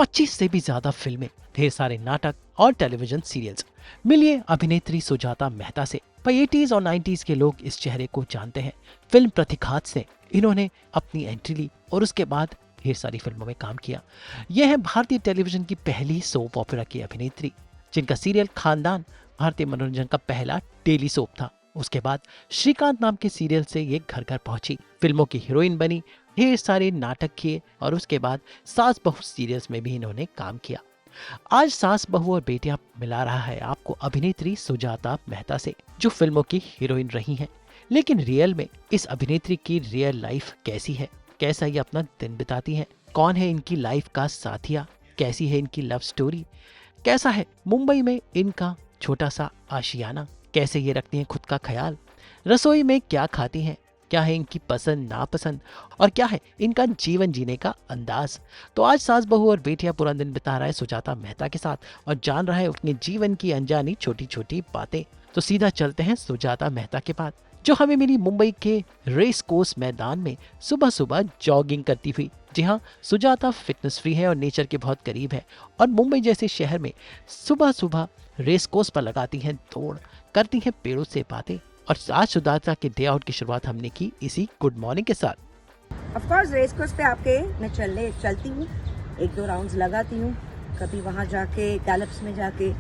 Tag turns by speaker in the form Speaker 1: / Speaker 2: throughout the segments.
Speaker 1: 25 से भी ज्यादा फिल्में, ढेर सारे नाटक और टेलीविजन सीरियल्स। मिलिए अभिनेत्री सुजाता मेहता से। भाई 80s और 90s के लोग इस चेहरे को जानते हैं। फिल्म प्रतिघात से इन्होंने अपनी एंट्री ली और उसके बाद ढेर सारी फिल्मों में काम किया। यह है भारतीय टेलीविजन की पहली सोप ओपेरा की अभिनेत्री, जिनका सीरियल खानदान भारतीय मनोरंजन का पहला डेली सोप था। उसके बाद श्रीकांत नाम के सीरियल से ये घर घर पहुंची, फिल्मों की हीरोइन बनी, ढेर सारे नाटक किए और उसके बाद सास बहू सीरियल्स में भी इन्होंने काम किया। आज सास बहू और बेटियां मिला रहा है आपको अभिनेत्री सुजाता मेहता से, जो फिल्मों की हीरोइन रही हैं। लेकिन रियल में इस अभिनेत्री की रियल लाइफ कैसी है, कैसा ये अपना दिन बिताती हैं, कौन है इनकी लाइफ का साथिया, कैसी है इनकी लव स्टोरी, कैसा है मुंबई में इनका छोटा सा आशियाना, कैसे ये रखती हैं खुद का ख्याल, रसोई में क्या खाती हैं, क्या है इनकी पसंद नापसंद और क्या है इनका जीवन जीने का अंदाज। तो आज सास बहू और बेटियां पूरा दिन बिता रहा है सुजाता मेहता के साथ और जान रहा है अपने जीवन की अनजानी छोटी छोटी बातें। तो सीधा चलते हैं सुजाता मेहता के पास, जो हमें मिली मुंबई के रेस कोर्स मैदान में सुबह सुबह जॉगिंग करती हुई। जी हाँ, सुजाता फिटनेस फ्री है और नेचर के बहुत करीब है और मुंबई जैसे शहर में सुबह सुबह रेस कोर्स पर लगाती हैं दौड़, करती हैं पेड़ों से बातें। और आज सुजाता के डे आउट की शुरुआत हमने की इसी गुड मॉर्निंग के साथ।
Speaker 2: ऑफ कोर्स रेस कोर्स पे आपके मैं चलती हूँ, 1-2 राउंड्स लगाती हूँ, कभी वहाँ जाके गैलप्स में जाके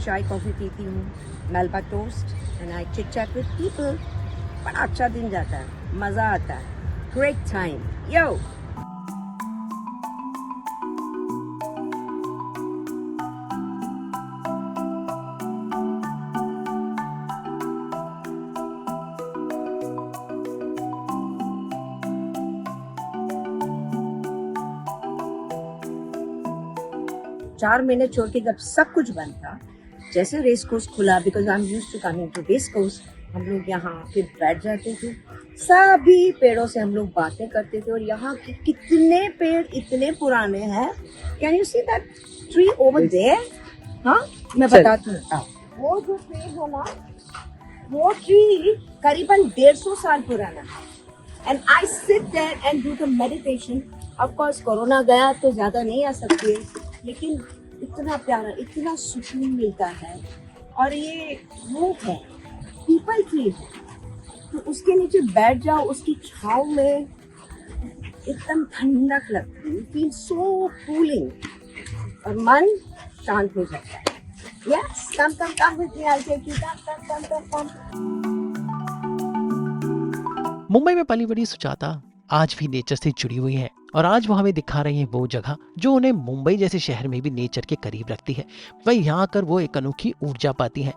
Speaker 2: चाय कॉफ़ी पीती हूँ, Melba toast and I chit chat with people. बड़ा अच्छा दिन जाता है, मज़ा आता है, ग्रेट टाइम यो। चार महीने छोड़ के जब सब कुछ बंद था, जैसे रेस कोर्स खुला, because I am used to coming to race course, हम लोग यहाँ फिर बैठ जाते थे, सभी पेड़ों से हम लोग बातें करते थे। और यहाँ के कितने पेड़ इतने पुराने हैं, can you see that tree over there? हाँ, मैं बताती हूँ, वो जो पेड़ है ना, वो ट्री करीबन 150 साल पुराना है। And I sit there and do the meditation. Of course corona गया तो ज्यादा नहीं आ सकती, लेकिन इतना प्यारा, इतना सुकून मिलता है। और ये वो है पीपल ट्री है, तो उसके नीचे बैठ जाओ, उसकी छांव में एकदम ठंडक लगती है, फील सो कूलिंग और मन शांत हो जाता है। Yes, come with me, I take you, come.
Speaker 1: Mumbai में पली बड़ी सुजाता आज भी नेचर से जुड़ी हुई है और आज वो हमें दिखा रही है वो जगह जो उन्हें मुंबई जैसे शहर में भी नेचर के करीब रखती है। वही यहाँ आकर वो एक अनोखी ऊर्जा पाती है।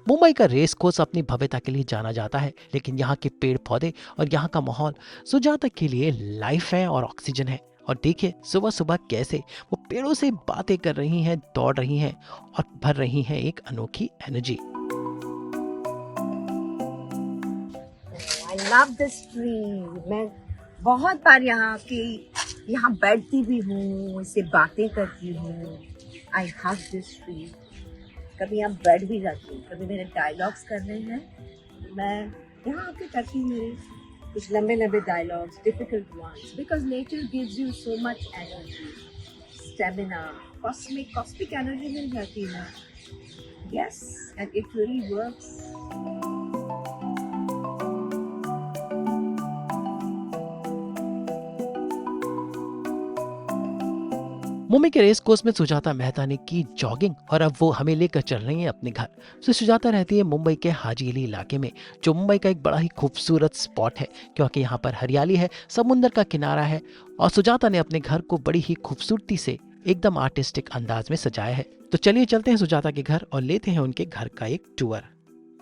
Speaker 1: मुंबई का रेस कोर्स अपनी भव्यता के लिए जाना जाता है, लेकिन यहाँ के पेड़ पौधे और यहाँ का माहौल सुजाता के लिए लाइफ है और ऑक्सीजन है। और देखिए सुबह सुबह कैसे वो पेड़ों से बातें कर रही हैं, दौड़ रही हैं और भर रही हैं एक अनोखी energy.
Speaker 2: I love this tree. मैं बहुत बार यहाँ बैठती भी हूँ, इससे बातें करती हूँ। आई हग दिस ट्री। कभी यहाँ बैठ भी जाती हूँ, कभी मेरे डायलॉग्स करने हैं, मैं यहाँ आके करती हूँ मेरे कुछ लंबे dialogues, difficult ones, because nature gives you so much energy, stamina, cosmic energy मिल जाती है। Yes, and it really works.
Speaker 1: Mumbai के रेस कोर्स में सुजाता मेहता ने की जॉगिंग और अब वो हमें लेकर चल रही हैं अपने घर। सुजाता रहती है मुंबई के हाजी अली इलाके में, जो मुंबई का एक बड़ा ही खूबसूरत स्पॉट है, क्योंकि यहाँ पर हरियाली है, समुंदर का किनारा है और सुजाता ने अपने घर को बड़ी ही खूबसूरती से एकदम आर्टिस्टिक अंदाज में सजाया है। तो चलिए चलते हैं सुजाता के घर और लेते हैं उनके घर का एक टूर।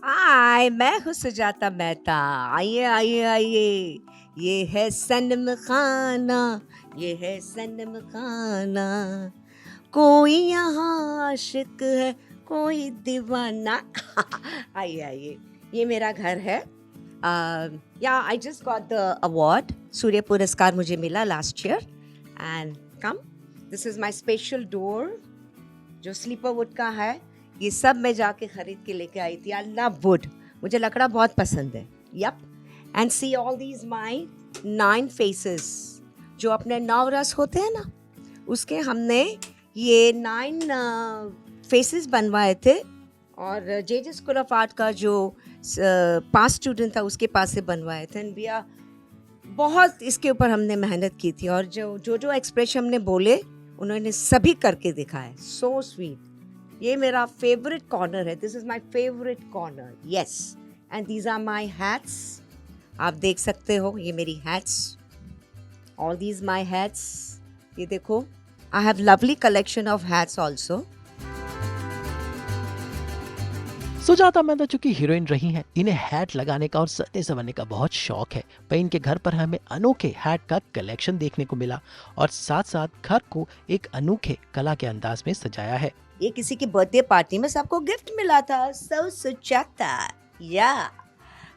Speaker 2: हाय, मैं हूँ सुजाता मेहता। आइए आइए आइए, ये है सनम खाना, ये है सनम खाना। कोई यहाँ आशिक है, कोई दीवाना। आइए आइए, ये मेरा घर है। Yeah I just got the award, सूर्य पुरस्कार मुझे मिला last year, and come, this is my special door जो स्लीपर वुड का है. ये सब मैं जाके खरीद के लेके आई थी. आई लव वुड, मुझे लकड़ा बहुत पसंद है. Yup. And see all these my 9 faces, जो अपने 9 रस होते हैं ना, उसके हमने ये 9 फेसेस बनवाए थे. और जे स्कूल ऑफ आर्ट का जो 5 स्टूडेंट था उसके पास से बनवाए थे. एंड भैया बहुत इसके ऊपर हमने मेहनत की थी. और जो एक्सप्रेशन हमने बोले उन्होंने सभी करके दिखाए. So sweet. ये मेरा फेवरेट कॉर्नर है. This is my favourite corner. Yes. And these are my hats. आप देख सकते हो ये मेरी hats. All these my hats. ये देखो, I have lovely collection of hats also.
Speaker 1: Sujata Mehta चूंकि हीरोइन रही हैं, इन्हें हैट लगाने का और सजने संवरने का बहुत शौक है. पर इनके घर पर हमें अनोखे हैट का कलेक्शन देखने को मिला और साथ साथ घर को एक अनोखे कला के अंदाज में सजाया है.
Speaker 2: ये किसी की बर्थडे पार्टी में सबको गिफ्ट मिला था. सो सुजाता. या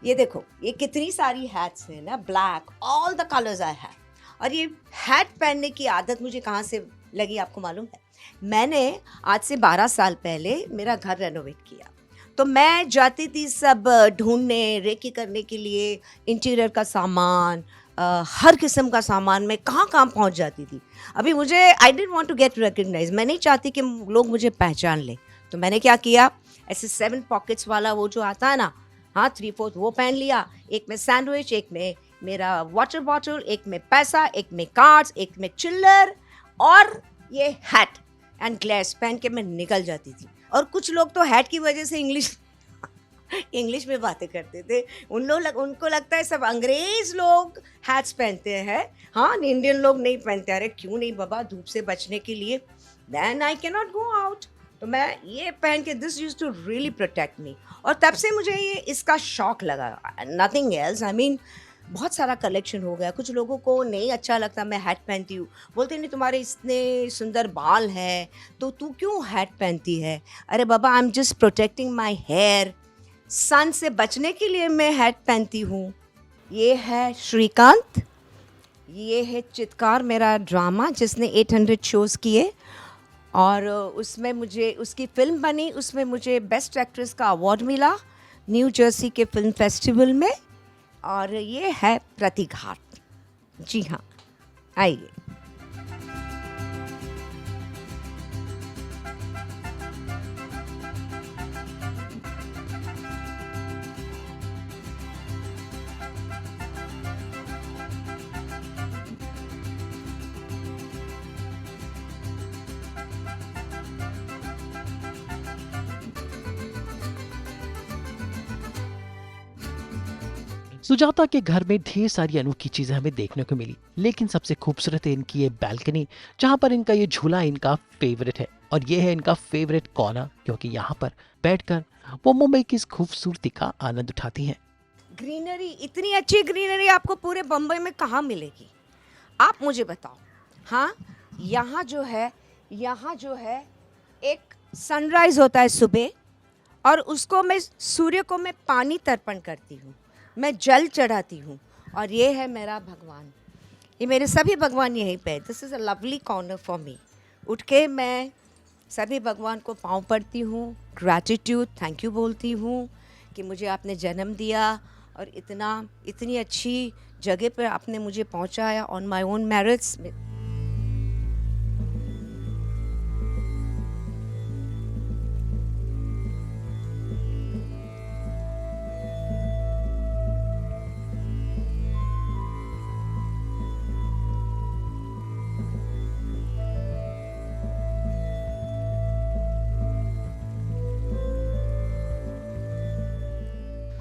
Speaker 2: ये देखो, ये कितनी सारी हैट्स हैं ना. Black, all the colours I have. और ये हैट पहनने की आदत मुझे कहाँ से लगी आपको मालूम है? मैंने आज से 12 साल पहले मेरा घर रेनोवेट किया, तो मैं जाती थी सब ढूंढने, रेकी करने के लिए, इंटीरियर का सामान, हर किस्म का सामान. मैं कहाँ पहुँच जाती थी. अभी मुझे I didn't want to get recognise. मैं नहीं चाहती कि लोग मुझे पहचान लें. तो मैंने क्या किया, ऐसे 7 पॉकेट्स वाला वो जो आता है ना, हाँ 3/4 वो पहन लिया. एक में सैंडविच, एक में मेरा वाटर बॉटल, एक में पैसा, एक में कार्ड्स, एक में चिल्लर, और ये हैट एंड ग्लास पहन के मैं निकल जाती थी. और कुछ लोग तो हैट की वजह से इंग्लिश में बातें करते थे. उनको लगता है सब अंग्रेज लोग हैट्स पहनते हैं, हाँ इंडियन लोग नहीं पहनते. अरे क्यों नहीं बाबा, धूप से बचने के लिए. Then I can not go out. तो मैं ये पहन के, this used to really protect me. और तब से मुझे ये इसका शौक लगा. Nothing else. आई मीन बहुत सारा कलेक्शन हो गया. कुछ लोगों को नहीं अच्छा लगता मैं हैट पहनती हूँ, बोलते नहीं तुम्हारे इतने सुंदर बाल हैं तो तू क्यों हैट पहनती है. अरे बाबा, I am just protecting my hair. Sun से बचने के लिए मैं हैट पहनती हूँ. ये है श्रीकांत. ये है चित्कार, मेरा ड्रामा जिसने 800 शोज़ किए, और उसमें मुझे उसकी फिल्म बनी. उसमें मुझे बेस्ट एक्ट्रेस का अवार्ड मिला न्यू जर्सी के फिल्म फेस्टिवल में. और ये है प्रतिघात. जी हाँ, आइए.
Speaker 1: सुजाता के घर में ढेर सारी अनोखी चीजें हमें देखने को मिली, लेकिन सबसे खूबसूरत है इनकी ये बैल्कनी, जहाँ पर इनका ये झूला इनका फेवरेट है. और ये है इनका फेवरेट कॉर्नर, क्योंकि यहाँ पर बैठकर वो मुंबई की इस खूबसूरती का आनंद उठाती हैं.
Speaker 2: ग्रीनरी, इतनी अच्छी ग्रीनरी आपको पूरे बम्बई में कहाँ मिलेगी, आप मुझे बताओ. हाँ, यहाँ जो है एक सनराइज होता है सुबह, और उसको मैं सूर्य को मैं पानी तर्पण करती हूँ, मैं जल चढ़ाती हूँ. और ये है मेरा भगवान. ये मेरे सभी भगवान यहीं पे. This is a lovely corner for me. उठ के मैं सभी भगवान को पाँव पड़ती हूँ, ग्रैटिट्यूड, थैंक यू बोलती हूँ कि मुझे आपने जन्म दिया और इतनी अच्छी जगह पर आपने मुझे पहुँचाया ऑन माई ओन मेरिट्स.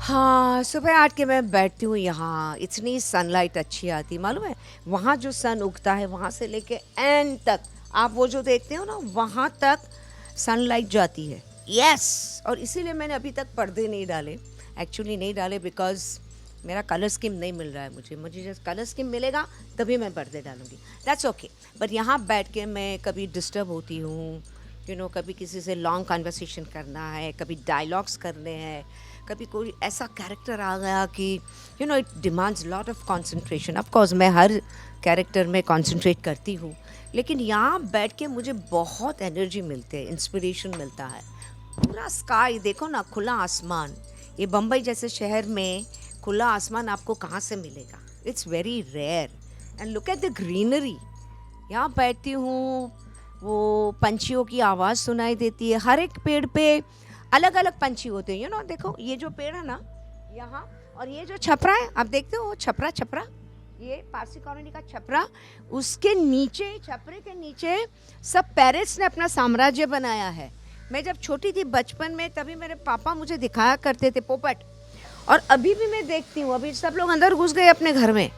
Speaker 2: हाँ, सुबह 8 के मैं बैठती हूँ यहाँ. इतनी सनलाइट अच्छी आती, मालूम है. वहाँ जो सन उगता है, वहाँ से लेके एंड तक आप वो जो देखते हो ना, वहाँ तक सनलाइट जाती है. यस. और इसीलिए मैंने अभी तक पर्दे नहीं डाले. एक्चुअली नहीं डाले बिकॉज मेरा कलर स्कीम नहीं मिल रहा है. मुझे जब कलर स्कीम मिलेगा तभी मैं पर्दे डालूँगी. That's okay. बट यहाँ बैठ के मैं कभी डिस्टर्ब होती हूँ, कभी किसी से लॉन्ग कन्वर्सेशन करना है, कभी डायलॉग्स करने हैं, कभी कोई ऐसा कैरेक्टर आ गया कि it demands lot of concentration. Of course मैं हर कैरेक्टर में कंसंट्रेट करती हूँ, लेकिन यहाँ बैठ के मुझे बहुत एनर्जी मिलती है, इंस्पिरेशन मिलता है। पूरा स्काई देखो ना, खुला आसमान। ये बम्बई जैसे शहर में खुला आसमान आपको कहाँ से मिलेगा? It's very rare. And look at the greenery. यहाँ बैठती हूँ, वो पंछियों की आवाज़ सुनाई देती है। हर एक पेड़ पे अलग अलग पंछी होते हैं। देखो ये जो पेड़ है ना यहाँ, और ये जो छपरा है, आप देखते हो छपरा, ये पारसी कॉलोनी का छपरा, उसके नीचे, छपरे के नीचे सब पैरेट्स ने अपना साम्राज्य बनाया है। मैं जब छोटी थी बचपन में, तभी मेरे पापा मुझे दिखाया करते थे पोपट, और अभी भी मैं देखती हूँ। अभी सब लोग अंदर घुस गए अपने घर में,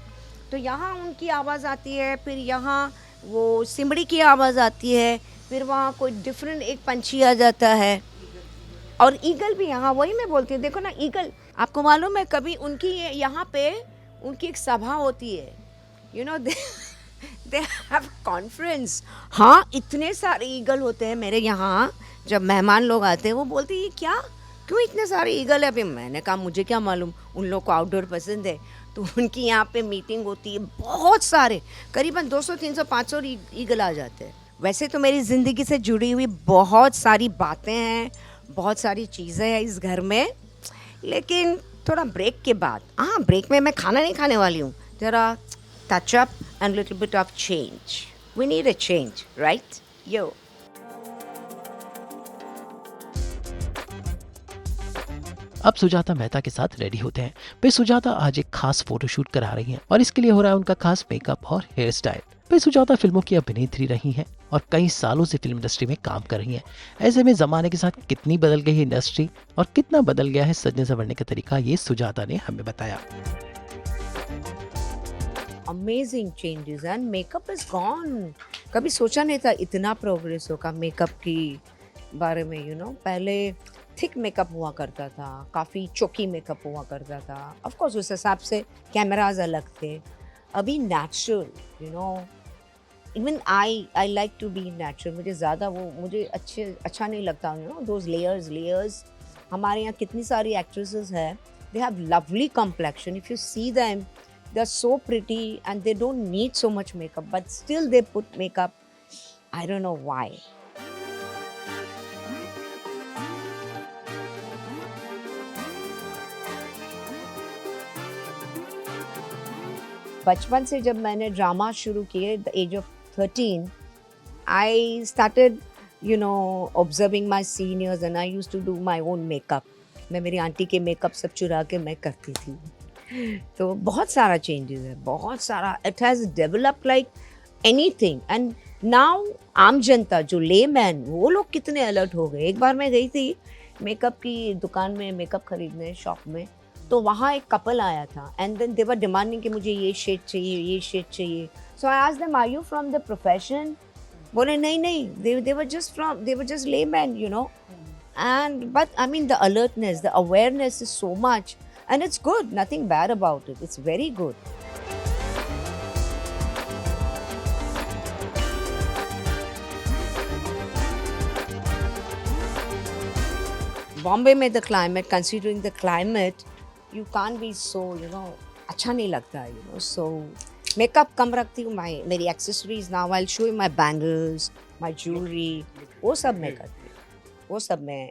Speaker 2: तो यहाँ उनकी आवाज़ आती है, फिर यहाँ वो सिमड़ी की आवाज़ आती है, फिर वहाँ कोई डिफरेंट एक पंछी आ जाता है, और ईगल भी यहाँ। वही मैं बोलती हूँ, देखो ना ईगल, आपको मालूम है कभी उनकी यहाँ पे उनकी एक सभा होती है, दे हैव कॉन्फ्रेंस। हाँ, इतने सारे ईगल होते हैं मेरे यहाँ। जब मेहमान लोग आते हैं वो बोलते हैं ये क्या, क्यों इतने सारे ईगल है? अभी मैंने कहा मुझे क्या मालूम, उन लोग को आउटडोर पसंद है, तो उनकी यहाँ पे मीटिंग होती है। बहुत सारे, करीबन 200, 300, 500 ईगल आ जाते हैं। वैसे तो मेरी ज़िंदगी से जुड़ी हुई बहुत सारी बातें हैं, बहुत सारी चीज़ें हैं इस घर में, लेकिन थोड़ा ब्रेक के बाद, ब्रेक में मैं खाना नहीं खाने वाली हूँ। जरा touch up and little bit of change. We need a change, right? Yo.
Speaker 1: अब सुजाता मेहता के साथ रेडी होते हैं। वे सुजाता आज एक खास फोटोशूट करा रही हैं और इसके लिए हो रहा है उनका खास मेकअप और हेयर स्टाइल। वे सुजाता फिल्मों की अभिनेत्री रही हैं और कई सालों से फिल्म इंडस्ट्री में काम कर रही हैं। ऐसे में जमाने के साथ कितनी बदल गई है इंडस्ट्री और कितना बदल गया है सजने संवरने का तरीका, ये सुजाता ने हमें बताया।
Speaker 2: Amazing changes and makeup is gone. कभी सोचा नहीं था इतना प्रोग्रेस होगा मेकअप की बारे में। पहले थिक मेकअप हुआ करता था, काफ़ी चौकी मेकअप हुआ करता था। ऑफ कोर्स उस हिसाब से कैमराज अलग थे। अभी natural, even I like to be natural. मुझे ज़्यादा मुझे अच्छा नहीं लगता। Those layers. हमारे यहाँ कितनी सारी एक्ट्रेसेस हैं, they have lovely complexion. If you see them, they are so pretty and they don't need so much makeup, but still they put makeup. I don't know why. बचपन से जब मैंने drama शुरू किए, the age of 13, I started observing my seniors and I used to do my own makeup. मैं मेरी aunty के makeup सब चुरा के मैं करती थी। तो बहुत सारा चेंजेस है, बहुत सारा। It has developed like anything. And now आम जनता, जो लेमैन, वो लोग कितने अलर्ट हो गए। एक बार मैं गई थी मेकअप की दुकान में मेकअप खरीदने, शॉप में, तो वहाँ एक कपल आया था and then they were demanding कि मुझे ये शेड चाहिए, ये शेड चाहिए। So I asked them, are you from the profession? बोले नहीं, they were just laymen, and but I mean the alertness, the awareness is so much, and it's good, nothing bad about it, it's very good. Bombay में the climate, considering the climate, you can't be so, अच्छा नहीं लगता, so makeup कम रखती हूँ। मेरी accessories, now I will show you my bangles, my jewellery, वो सब मैं करती हूँ। वो सब मैं,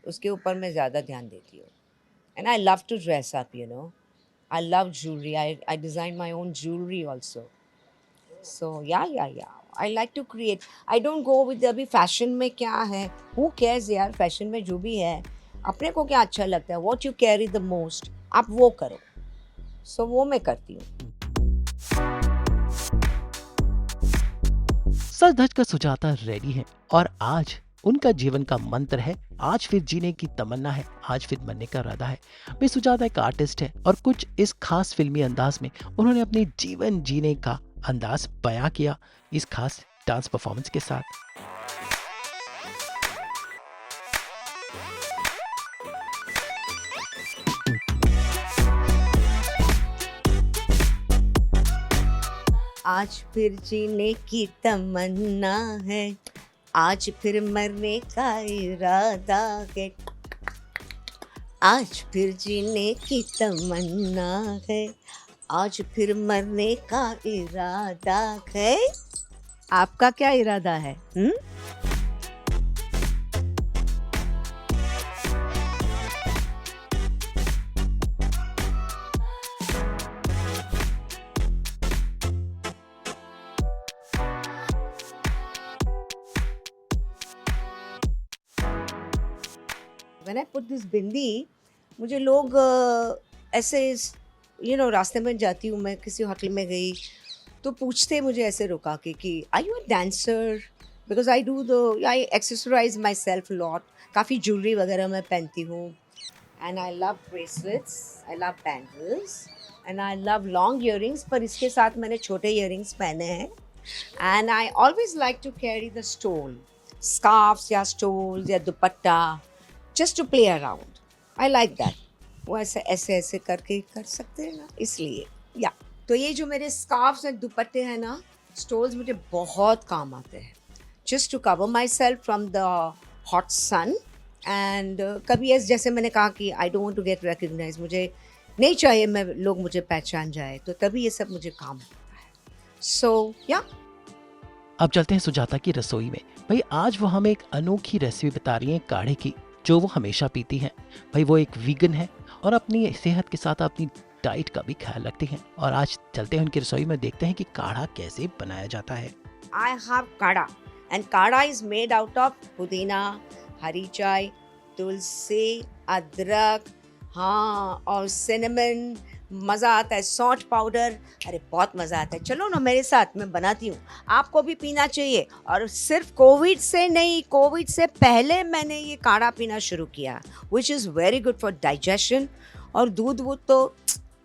Speaker 2: उसके ऊपर मैं ज़्यादा ध्यान देती हूँ। And I love to dress up, I love jewellery. I design my own jewellery also. So yeah I like to create. I don't go with अभी फैशन में क्या है, हु केयर्स यार, फैशन में जो भी है, अपने को क्या अच्छा लगता है, what you carry the most, आप वो करो। सो वो मैं करती हूँ।
Speaker 1: सज धज कर सुजाता रेडी है और आज उनका जीवन का मंत्र है, आज फिर जीने की तमन्ना है, आज फिर मरने का इरादा है। वे सुजाता एक आर्टिस्ट है और कुछ इस खास फिल्मी अंदाज में उन्होंने अपने जीवन जीने का अंदाज बयां किया इस खास डांस परफॉर्मेंस के साथ।
Speaker 2: आज फिर जीने की तमन्ना है, आज फिर मरने का इरादा है, आज फिर जीने की तमन्ना है, आज फिर मरने का इरादा है। आपका क्या इरादा है? When I put this बिंदी, मुझे लोग ऐसे रास्ते में जाती हूँ, मैं किसी होटल में गई तो पूछते मुझे ऐसे रुका के कि are you a dancer, because I accessorise myself lot, काफ़ी ज्वेलरी वगैरह मैं पहनती हूँ, and I love bracelets, I love bangles and I love long earrings, पर इसके साथ मैंने छोटे ईयरिंग्स पहने हैं। And I always like to carry the stole, scarfs या स्टोल्स या dupatta, just to play around. I like that. वो ऐसे ऐसे ऐसे करके कर सकते हैं ना, इसलिए या तो ये जो मेरे स्कार्फ्स एंड दुपट्टे हैं ना, स्टोल्स, मुझे बहुत काम आते हैं, just to cover myself from the hot sun. And कभी ऐसे, जैसे मैंने कहा कि I don't want to get recognise, मुझे नहीं चाहिए मैं लोग मुझे पहचान जाए, तो तभी ये सब मुझे काम आता है। सो या
Speaker 1: अब चलते हैं सुजाता की रसोई में। भाई आज वो हमें एक अनोखी रेसिपी बता रही हैं काढ़े की, जो वो हमेशा पीती हैं। भाई वो एक वीगन है और अपनी सेहत के साथ अपनी डाइट का भी ख्याल रखती हैं। और आज चलते हैं उनकी रसोई में, देखते हैं कि काढ़ा कैसे बनाया जाता है।
Speaker 2: I have kada, and kada is made out of पुदीना, हरी चाय, तुलसी, अदरक, हाँ, और सिनेमन। मज़ा आता है, सौंठ पाउडर, अरे बहुत मज़ा आता है। चलो ना मेरे साथ, मैं बनाती हूँ, आपको भी पीना चाहिए। और सिर्फ कोविड से नहीं, कोविड से पहले मैंने ये काढ़ा पीना शुरू किया, which is very good for digestion. और दूध वूध तो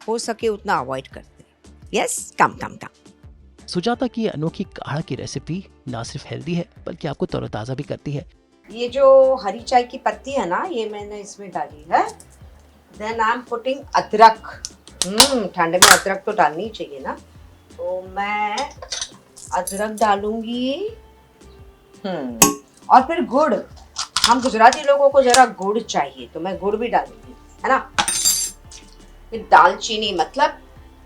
Speaker 2: हो सके उतना अवॉइड करते हैं। यस, कम कम कम।
Speaker 1: सुजाता की ये अनोखी काढ़ा की रेसिपी ना सिर्फ हेल्दी है बल्कि आपको तरोताज़ा भी करती है।
Speaker 2: ये जो हरी चाय की पत्ती है ना, ये मैंने इसमें डाली है। देन आई एम पुटिंग अदरक। ठंड में अदरक तो डालनी ही चाहिए ना, तो मैं अदरक डालूंगी। और फिर गुड़, हम गुजराती लोगों को जरा गुड़ चाहिए, तो मैं गुड़ भी डालूंगी, है ना। फिर दालचीनी, मतलब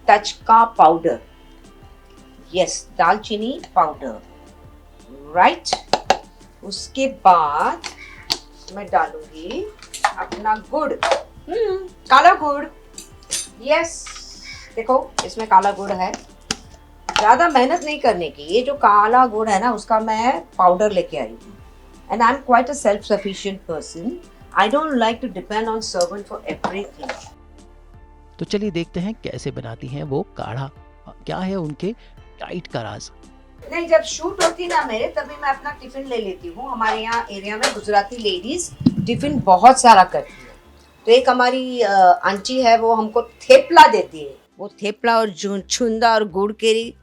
Speaker 2: तज का पाउडर, यस, दालचीनी पाउडर, राइट। उसके बाद मैं डालूंगी अपना गुड़, काला गुड़, यस। देखो इसमें काला गुड़ है, ज़्यादा मेहनत नहीं करने की। ये जो काला गुड़ है ना, उसका मैं पाउडर लेके आई हूँ। And I am quite a self sufficient person, I don't like to depend on servant for everything.
Speaker 1: तो चलिए देखते हैं कैसे बनाती हैं वो काढ़ा, क्या है उनके डाइट का राज।
Speaker 2: नहीं, जब शूट होती ना मेरे, तभी मैं अपना टिफिन ले लेती हूँ। हमारे यहाँ एरिया में गुजराती लेडीज टिफिन बहुत सारा करती है। तो एक हमारी आंटी है, वो हमको थेपला देती है। वो थेपला और छुंदा और गुड़ केरी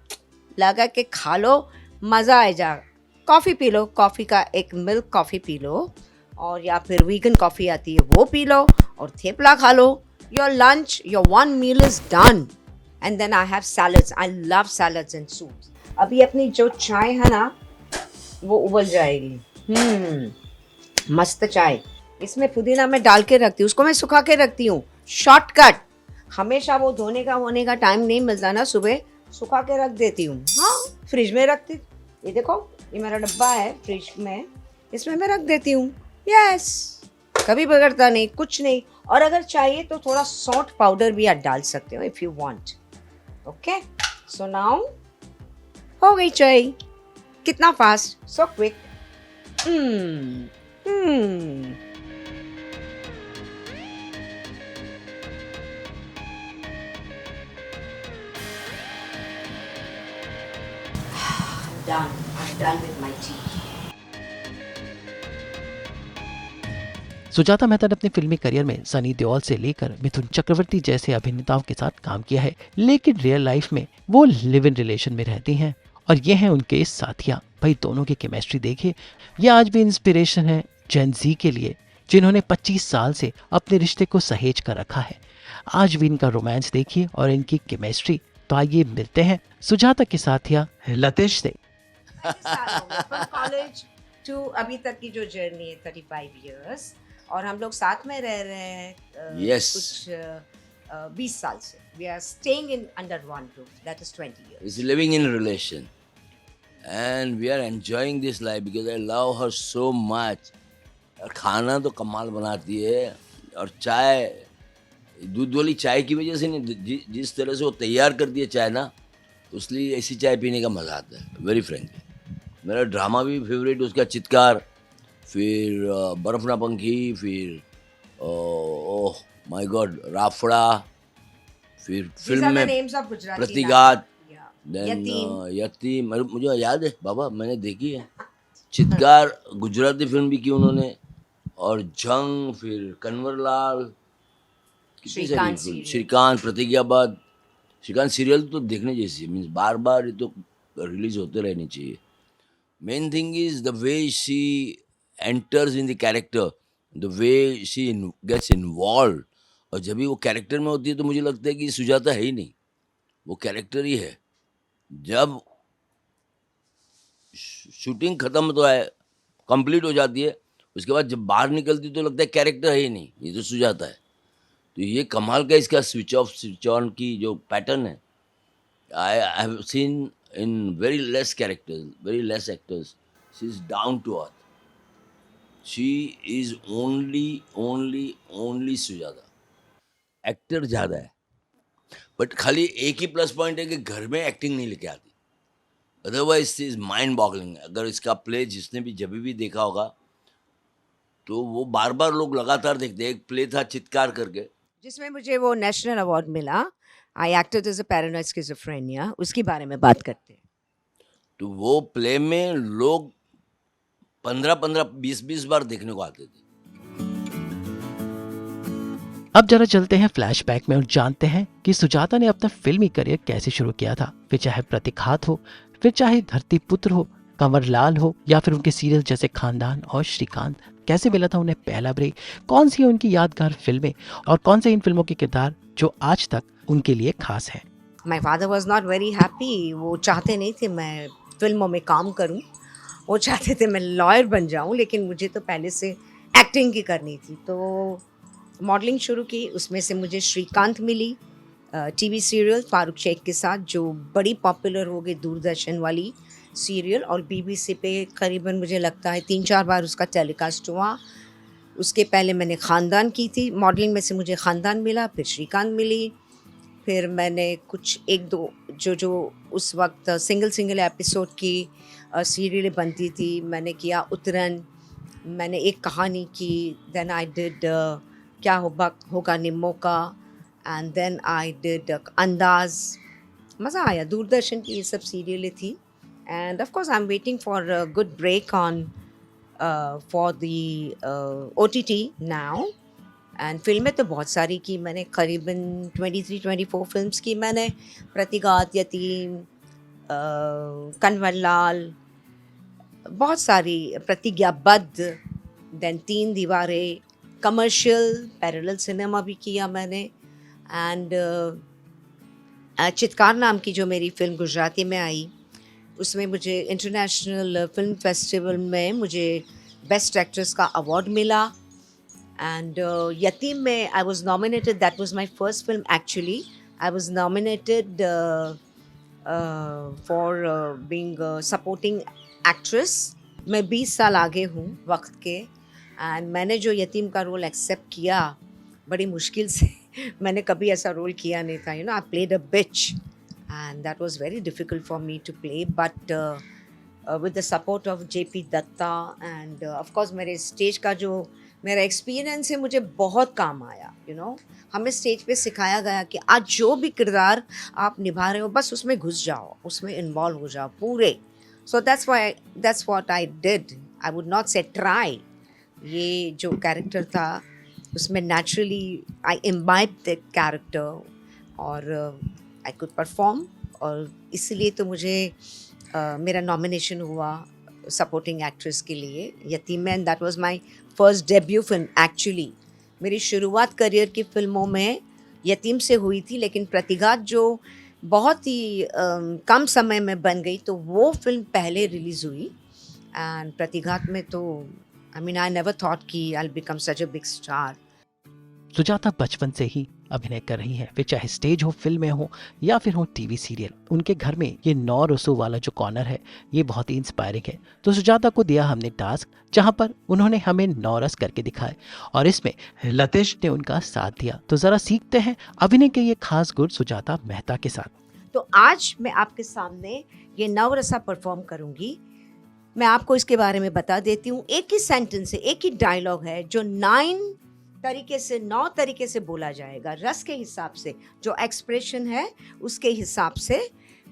Speaker 2: लगा के खा लो, मज़ा आ जाएगा। कॉफ़ी पी लो, कॉफ़ी का एक मिल्क कॉफ़ी पी लो, और या फिर वीगन कॉफ़ी आती है वो पी लो, और थेपला खा लो। Your lunch, your one meal is done. And then I have salads, I love salads and soups. अभी अपनी जो चाय है ना, वो उबल जाएगी। मस्त चाय, इसमें पुदीना मैं डाल के रखती हूँ, उसको मैं सुखा के रखती हूँ। शॉर्टकट, हमेशा वो धोने का टाइम नहीं मिलता ना, सुबह सुखा के रख देती हूँ। हाँ, फ्रिज में रखती। ये देखो, ये मेरा डब्बा है फ्रिज में, इसमें मैं रख देती हूँ। यस, कभी बिगड़ता नहीं, कुछ नहीं। और अगर चाहिए तो थोड़ा सौंठ पाउडर भी आप डाल सकते हो, if you want. Okay, so now हो गई चाय। कितना fast, so quick. Done. I'm done with my tea.
Speaker 1: Sujata Mehta ने अपने फिल्मी करियर में सनी देओल से लेकर मिथुन चक्रवर्ती जैसे अभिनेताओं के साथ काम किया है, लेकिन रियल लाइफ में वो लिव इन रिलेशन में रहती हैं। और ये हैं उनके साथिया। भाई दोनों की केमिस्ट्री देखिए, ये आज भी इंस्पिरेशन है जेन ज़ी के लिए, जिन्होंने 25 साल से अपने रिश्ते को सहेज कर रखा है। आज भी इनका रोमांस देखिए और इनकी केमिस्ट्री। तो आइए मिलते हैं सुजाता के साथिया लतेश से।
Speaker 2: From college, टू अभी तक की जो जर्नी है 35 इयर्स, और हम लोग साथ में रह रहे हैं
Speaker 3: Yes.
Speaker 2: कुछ 20 साल से. We are staying in under one roof, that is 20 years.
Speaker 3: Is living in a relation. And we are enjoying this life because I love her so much. और खाना तो कमाल बनाती है, और चाय, दूध वाली चाय की वजह से नहीं, जिस तरह से वो तैयार करती है चाय ना, इसलिए ऐसी चाय पीने का मज़ा आता है. वेरी फ्रेंकली मेरा ड्रामा भी फेवरेट उसका चित्कार, फिर बर्फ ना पंखी, फिर ओह माय गॉड राफड़ा, फिर
Speaker 2: These
Speaker 3: फिल्म
Speaker 2: are the
Speaker 3: में
Speaker 2: names of Gujarati
Speaker 3: Pratighaat,
Speaker 2: names. Yeah.
Speaker 3: Then
Speaker 2: Yateem.
Speaker 3: Yateem, मुझे याद है बाबा, मैंने देखी है. चित्कार गुजराती फिल्म भी की उन्होंने, और जंग, फिर कन्वरलाल, कितनी सारी फिल्म, श्रीकांत, प्रतिज्ञाबाद. श्रीकांत सीरियल तो देखने जैसी है, मीन्स बार बार ये तो रिलीज होते रहनी चाहिए. Main thing is the way she enters in the character, the way she gets involve. और जब भी वो कैरेक्टर में होती है तो मुझे लगता है कि सुजाता है ही नहीं, वो कैरेक्टर ही है. जब शूटिंग खत्म तो है, कंप्लीट हो जाती है, उसके बाद जब बाहर निकलती तो लगता है कैरेक्टर है ही नहीं, ये तो सुजाता है. तो ये कमाल का इसका स्विच ऑफ स्विच ऑन की जो पैटर्न है, I have seen in very less characters, very less actors. She is down to earth. She is only Sujata. Actor ज़्यादा है, बट खाली एक ही प्लस पॉइंट है कि घर में एक्टिंग नहीं लेके आती. Otherwise is mind boggling. अगर इसका प्ले जिसने भी जब भी देखा होगा तो वो बार बार लोग लगातार देखते हैं. एक प्ले था चित्कार करके,
Speaker 2: जिसमें मुझे वो नेशनल अवार्ड मिला. I acted as a paranoid schizophrenia, उसके बारे में बात करते हैं.
Speaker 3: तो वो प्ले में लोग 15-15, 20-20 बार देखने को आते थे.
Speaker 1: अब जरा चलते हैं फ्लैशबैक में और जानते हैं कि सुजाता ने अपना फिल्मी करियर कैसे शुरू किया था. फिर चाहे प्रतिघात हो, फिर चाहे धरती पुत्र हो, कंवरलाल हो, या फिर उनके सीरियल जैसे खानदान और श्रीकांत. कैसे मिला था उन्हें पहला ब्रेक, कौन सी है उनकी यादगार फिल्में, और कौन से इन फिल्मों के किरदार जो आज तक उनके लिए खास हैं.
Speaker 2: My father was not very happy. वो चाहते नहीं थे मैं फिल्मों में काम करूं, वो चाहते थे मैं लॉयर बन जाऊं, लेकिन मुझे तो पहले से एक्टिंग की करनी थी. तो मॉडलिंग शुरू की, उसमें से मुझे श्रीकांत मिली. टीवी सीरियल फारूक शेख के साथ जो बड़ी पॉपुलर हो गई, दूरदर्शन वाली सीरियल, और बीबीसी पे करीबन मुझे लगता है 3-4 बार उसका टेलीकास्ट हुआ. उसके पहले मैंने ख़ानदान की थी. मॉडलिंग में से मुझे ख़ानदान मिला, फिर श्रीकांत मिली. फिर मैंने कुछ 1-2 जो उस वक्त सिंगल एपिसोड की सीरियलें बनती थी, मैंने किया उतरन, मैंने एक कहानी की. देन आई डिड क्या होगा निम्मो का, एंड देन आई डिड अंदाज. मज़ा आया. दूरदर्शन की ये सब सीरियलें थी. And of course I am waiting for a good break on for the OTT now. And फिल्में तो बहुत सारी की मैंने, करीबन 23-24 फिल्म्स की मैंने. प्रतिघात, यतीम, कन्वरलाल, बहुत सारी, प्रतिज्ञाबद्ध, देन 3 दीवारें, कमर्शियल, पैरेलल सिनेमा भी किया मैंने. एंड चित्कार नाम की जो मेरी फिल्म गुजराती में आई, उसमें मुझे इंटरनेशनल फिल्म फेस्टिवल में मुझे बेस्ट एक्ट्रेस का अवार्ड मिला. एंड यतीम में I was nominated, that was my first film actually. I was nominated for being supporting actress. मैं 20 साल आगे हूँ वक्त के. एंड मैंने जो यतीम का रोल एक्सेप्ट किया, बड़ी मुश्किल से मैंने कभी ऐसा रोल किया नहीं था. I played a bitch, and that was very difficult for me to play, but with the support of JP Datta and of course मेरे स्टेज का जो मेरा एक्सपीरियंस है मुझे बहुत काम आया. हमें स्टेज पे सिखाया गया कि आज जो भी किरदार आप निभा रहे हो, बस उसमें घुस जाओ, उसमें इन्वॉल्व हो जाओ पूरे. So that's what I did. I would not say try. ये जो कैरेक्टर था उसमें naturally I imbibe the character और आई कुड परफॉर्म. और इसलिए तो मुझे मेरा नॉमिनेशन हुआ सपोर्टिंग एक्ट्रेस के लिए यतीम में. And that was my first debut film actually. मेरी शुरुआत करियर की फिल्मों में यतीम से हुई थी, लेकिन प्रतिघात जो बहुत ही कम समय में बन गई, तो वो फिल्म पहले रिलीज़ हुई. एंड प्रतिघात में तो I mean I never thought कि I will become such a big star.
Speaker 1: Sujata बचपन से ही अभिनय कर रही हैं, फिर चाहे स्टेज हो, फिल्में हो या फिर हो टीवी सीरियल। उनके घर में ये 9 रसों वाला जो कॉर्नर है ये बहुत ही इंस्पायरिंग है। तो सुजाता को दिया हमने टास्क जहां पर उन्होंने हमें 9 रस करके दिखाए और इसमें लतेश ने उनका साथ दिया। तो जरा सीखते हैं अभिनय के ये खास गुण सुजाता मेहता के साथ।
Speaker 2: तो आज मैं आपके सामने ये नवरसा परफॉर्म करूंगी। मैं आपको इसके बारे में बता देती हूँ। एक ही सेंटेंस है, एक ही डायलॉग है जो 9 तरीके से बोला जाएगा। रस के हिसाब से जो एक्सप्रेशन है उसके हिसाब से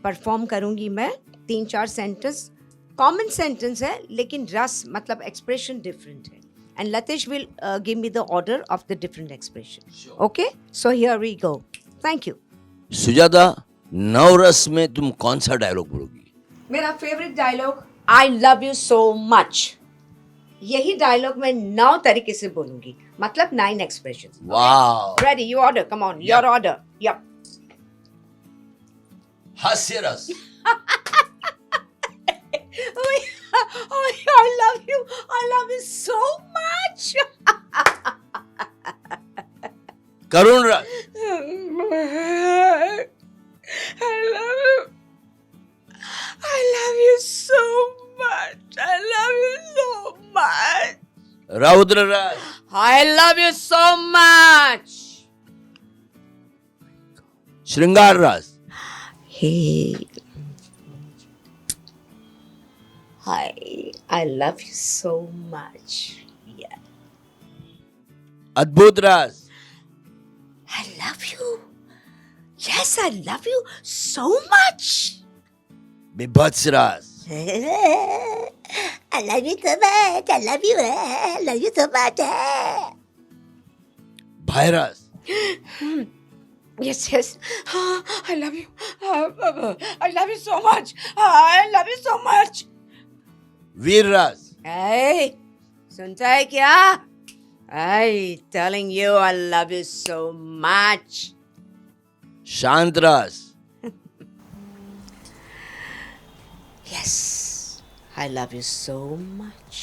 Speaker 2: परफॉर्म करूंगी मैं। 3-4 सेंटेंस कॉमन सेंटेंस है लेकिन रस मतलब एक्सप्रेशन डिफरेंट है। And Latesh will give me the order of the different expression. Okay, so here we go. Thank you.
Speaker 3: Sujata, 9 रस में तुम कौन सा डायलॉग बोलोगी?
Speaker 2: मेरा favourite dialogue I love you so much. यही डायलॉग मैं 9 तरीके से बोलूंगी, मतलब 9 expressions.
Speaker 3: Wow,
Speaker 2: ready, you order, come on, your order. Yup.
Speaker 3: हास्य रस।
Speaker 2: I love you so much.
Speaker 3: करुण रस।
Speaker 2: I love you so much. I love you so much.
Speaker 3: रौद्र रस।
Speaker 2: I love you so much.
Speaker 3: श्रृंगार रस।
Speaker 2: Hey. Hi. I love you so much. Yeah.
Speaker 3: अद्भुत रस।
Speaker 2: I love you. Yes, I love you so much.
Speaker 3: बिभत्स रस।
Speaker 2: I love you so much. I love you. I love you so much.
Speaker 3: भय रस।
Speaker 2: Yes, yes. I love you. I love you so much. I love you so much.
Speaker 3: वीर रस।
Speaker 2: Hey, सुनता है क्या? I telling you I love you so much.
Speaker 3: शांत रस।
Speaker 2: Yes, I love you so much.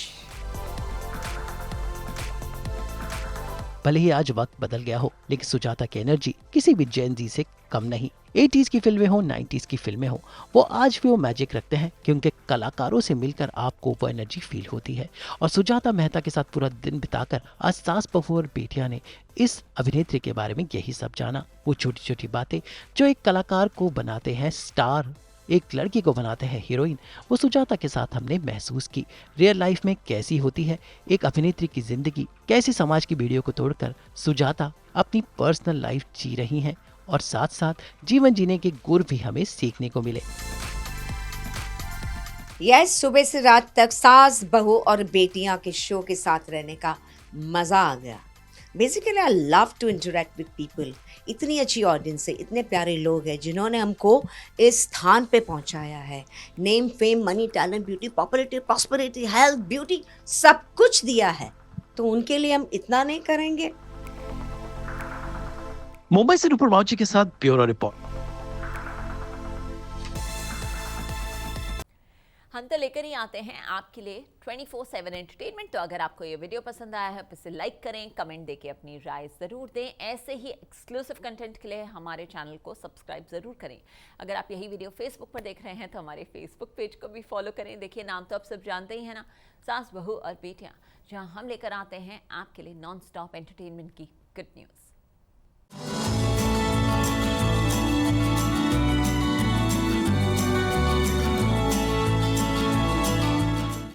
Speaker 1: भले ही आज वक्त बदल गया हो लेकिन सुजाता की एनर्जी किसी भी जेन जी से कम नहीं। 80s की फिल्में हो, 90s की फिल्में हो, वो आज भी वो मैजिक रखते हैं कि उनके कलाकारों से मिलकर आपको वो एनर्जी फील होती है। और सुजाता मेहता के साथ पूरा दिन बिताकर आज सास बहू और बेटियां ने इस अभिनेत्री के बारे में यही सब जाना। वो छोटी छोटी बातें जो एक कलाकार को बनाते हैं स्टार, एक लड़की को बनाते हैं हीरोइन, वो सुजाता के साथ हमने महसूस की। रियल लाइफ में कैसी होती है एक अभिनेत्री की जिंदगी, कैसी समाज की बेड़ियों को तोड़कर सुजाता अपनी पर्सनल लाइफ जी रही हैं और साथ साथ जीवन जीने के गुर भी हमें सीखने को मिले।
Speaker 2: यस, सुबह से रात तक सास बहू और बेटियां के शो के साथ रहने का मजा आ गया। Basically I love to interact with people. इतनी अच्छी ऑडियंस है, इतने प्यारे लोग हैं जिन्होंने हमको इस स्थान पे पहुंचाया है। Name, fame, money, talent, beauty, popularity, prosperity, health, beauty, सब कुछ दिया है। तो उनके लिए हम इतना नहीं करेंगे?
Speaker 1: मुंबई से रूपर माउची के साथ ब्यूरो रिपोर्ट।
Speaker 4: हम तो लेकर ही आते हैं आपके लिए 24/7 एंटरटेनमेंट। तो अगर आपको ये वीडियो पसंद आया है तो इसे लाइक करें, कमेंट देके अपनी राय ज़रूर दें। ऐसे ही एक्सक्लूसिव कंटेंट के लिए हमारे चैनल को सब्सक्राइब ज़रूर करें। अगर आप यही वीडियो फेसबुक पर देख रहे हैं तो हमारे फेसबुक पेज को भी फॉलो करें। देखिए, नाम तो आप सब जानते ही हैं ना, सास बहू और बेटियाँ, जहाँ हम लेकर आते हैं आपके लिए नॉन स्टॉप एंटरटेनमेंट की गुड न्यूज़।